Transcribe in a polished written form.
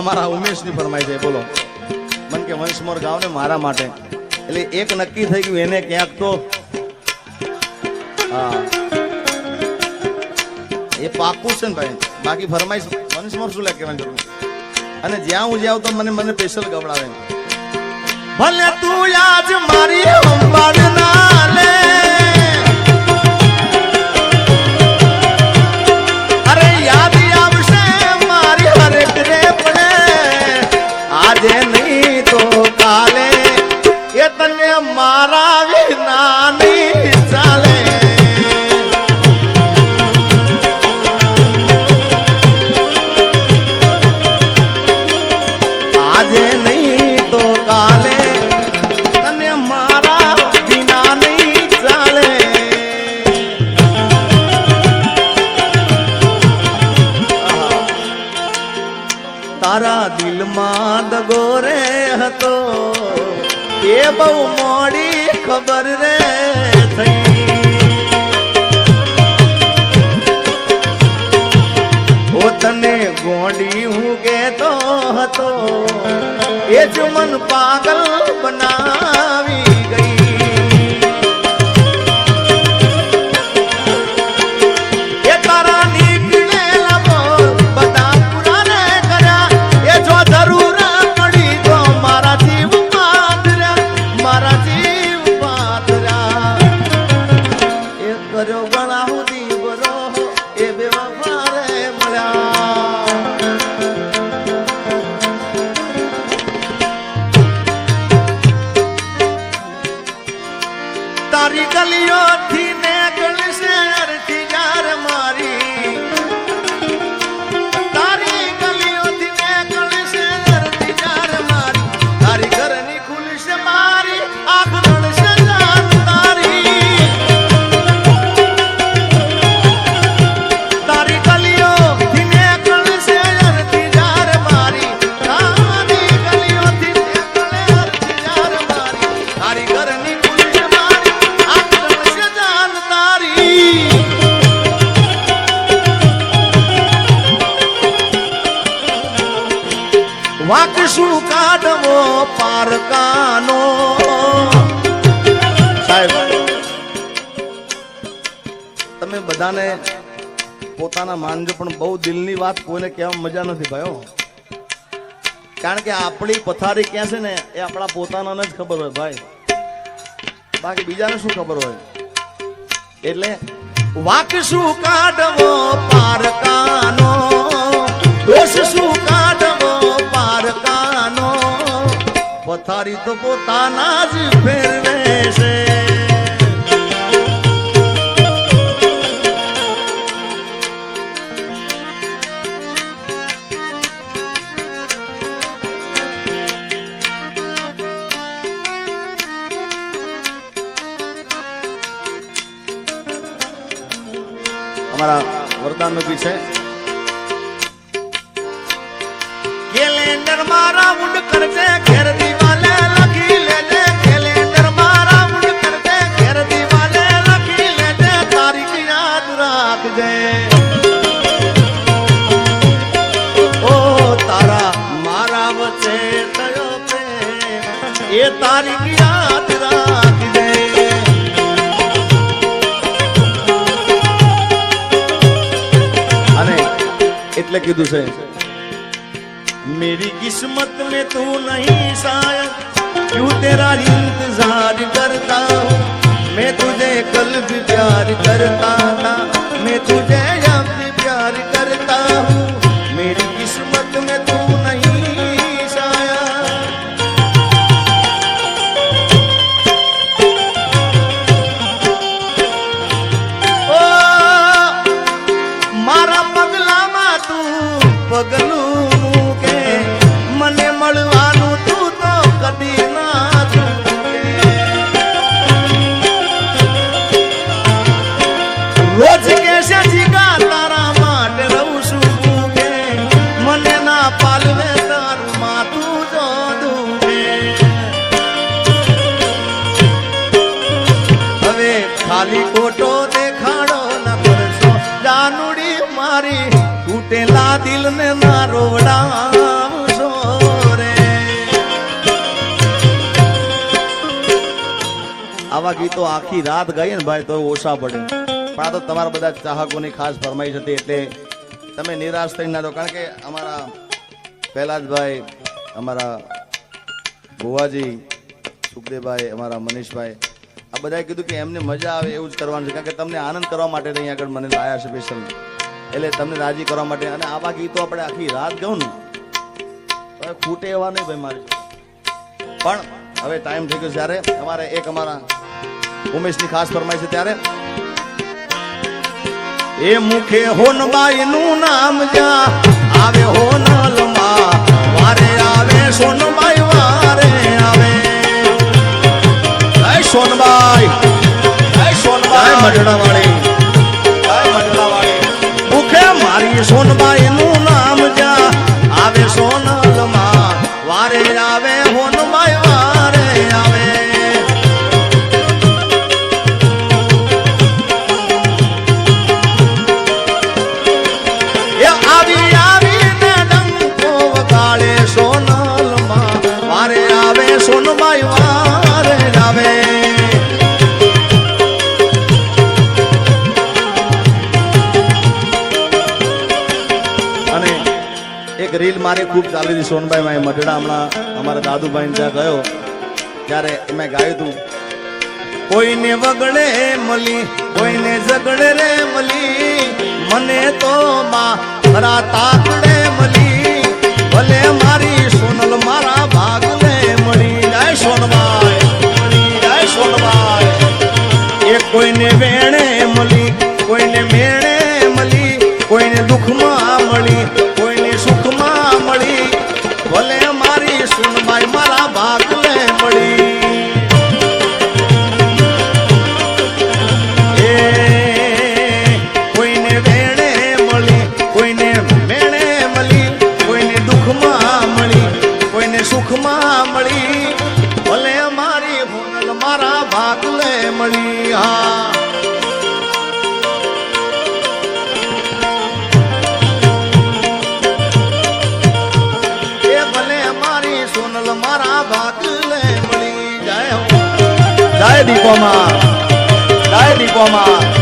અમારા ઉમેશની ફરમાઈ છે, બોલો. મન કે વંશમોર ગાવ ને મારા માટે, એટલે એક નક્કી થઈ ગયું એને ક્યાંક તો હા એ પાકું છે ને ભાઈ. બાકી ફરમાઈશ વંશમોર શું લે કહેવાની જરૂર. અને જ્યાં હું જાઉં તો મને સ્પેશિયલ ગવડાવે. ભલે તું આજ મારી અંબાડ ના લે, અરે યાદ આવશે મારી હરેક રે પડે, આજે નહીં તો કાલે એ તને મારા વિના નહીં ચાલે. આજે નહીં તો કાલે તને મારા વિના નહીં ચાલે. તારા દિલમાં દગો રે હતો એ બહુ મોડી ખબર રે થઈ. ઓ તને ગોડી હું કેતો હતો એ જ મન પાગલ બનાવી ગઈ. એ તારા નીકળેલા બોલ બધા પૂરા રે કર્યા, એ જો જરૂર પડી તો મારા જીવ પાદર્યા, મારા જીવ પાદર્યા. એ કર્યો ગળા સુધી બરો એ બેવફા રે મળ્યા. તારી ગલીઓથી ને ગળશે અરથી યાર મારી, તારી ગલીઓથી ને ગળશે અરથી યાર મારી, તારી ઘરની ખુલશે મારી આંખ રણશે જાન તારી. તારી ગલીઓથી ને ગળશે અરથી યાર મારી, તારી ગલીઓથી ને ગળે અરથી યાર મારી, તારી ઘરની ખુલશે મારી આંખ રણશે જાન તારી. વાંક શું કાઢવો પારકાનો. સાહેબ તમે બધાને પોતાના માનજો, પણ બહુ દિલની વાત કોઈને કહેવા મજા નથી ભાઈઓ. કારણ કે આપણી પથારી ક્યાં છે ને એ આપણા પોતાનાને જ ખબર હોય ભાઈ, બાકી બીજાને શું ખબર હોય. એટલે વાંક શું કાઢવો પારકાનો, દોષ શું કાઢવો પારકાનો, પથારી તો પોતાના જ ફેરવે છે. અમારા વરદાન બી છે. કેલેન્ડર મારા મુંડ કરજે ઘેર દિવાલે લખી લેજે, કેલેન્ડર મારા મુંડ કરજે ઘેર દિવાલે લખી લેજે, તારીખ યાદ રાખજે. ઓ તારા મારા વચ્ચે થયો પ્રેમ એ તારીખ યાદ રાખજે. અને એટલે કીધું છે मेरी किस्मत में तू नहीं शायद, क्यों तेरा इंतजार करता हूँ मैं तुझे कल भी प्यार करता था, मैं तुझे अब भी प्यार करता हूँ. मेरी किस्मत में तू नहीं शायद. ओ मारा पगला मा तू पगलू મને મળવાનું તું તો કદી ના છૂટે. રોજ કેસે જીગા તારા માટે રહું છું ભૂખે, મને ના પાલવે તારું માથું જો દુખે. હવે ખાલી ખોટો દેખાડો ન કરશો જાનુડી મારી, તૂટેલા દિલ ને ના રોવડાવ. આવા ગીતો આખી રાત ગાઈએ ને ભાઈ તો ઓછા પડે, પણ આ તો તમારા બધા ચાહકોની ખાસ ફરમાઈશ હતી એટલે તમે નિરાશ થઈ ના દો. કારણ કે અમારા પહેલાજભાઈ, અમારા ભુવાજી, સુખદેવભાઈ, અમારા મનીષભાઈ, આ બધાએ કીધું કે એમને મજા આવે એવું જ કરવાનું છે. કારણ કે તમને આનંદ કરવા માટે અહીંયા આગળ મને લાયા છે સ્પેશિયલ, એટલે તમને રાજી કરવા માટે. અને આવા ગીતો આપણે આખી રાત ગાઉં ને તો ખૂટે એવા નહીં ભાઈ મારે. પણ હવે ટાઈમ થઈ ગયો જ્યારે અમારે એક અમારા ઉમેશની ખાસ ફરમાઈ છે ત્યારે એ મુખે હોનબાઈ નું નામ જ્યાં આવે હોનલમાં વારે આવે સોનબાઈ વારે આવે. જય સોનબાઈ, જય સોનબાઈ મઢડાવાળી, જય મઢડાવાળી. મુખે મારી સોનબાઈ નું નામ જ્યાં આવે સોનલમાં વારે આવે હોનબાઈ વારે આવે. સોનબાઈ વારે આવે. અને એક રીલ મારી ખૂબ ચાલી હતી સોનબાઈ માં મઢડા. હમણાં અમારા દાદુભાઈ ત્યાં ગયો ત્યારે મેં ગાયું હતું, કોઈને વગડે મળી કોઈને ઝગડે રે મળી મને તો માં ખરા તાકડે મળી ભલે મારી સોનલ મારા ભાગલે મળી. જય સોનબાઈ, જય સોનબાઈ. એ કોઈને વેણે મળી કોઈને મેણે મળી કોઈને દુઃખમાં મળી કોઈને સુખમાં મળી ભલે મારી સોનબાઈ મારા ભાગલે મળી. એ કોઈને વેણે મળી કોઈને મેણે મળી કોઈને દુઃખમાં મળી કોઈને સુખમાં મળી ભલે મારી હોનલ મારા ભાગલે મળી. હા એ ભલે મારી સોનલ મારા ભાગલે મળી. જય હો, જય દીપોમાં, જય દીપોમાં.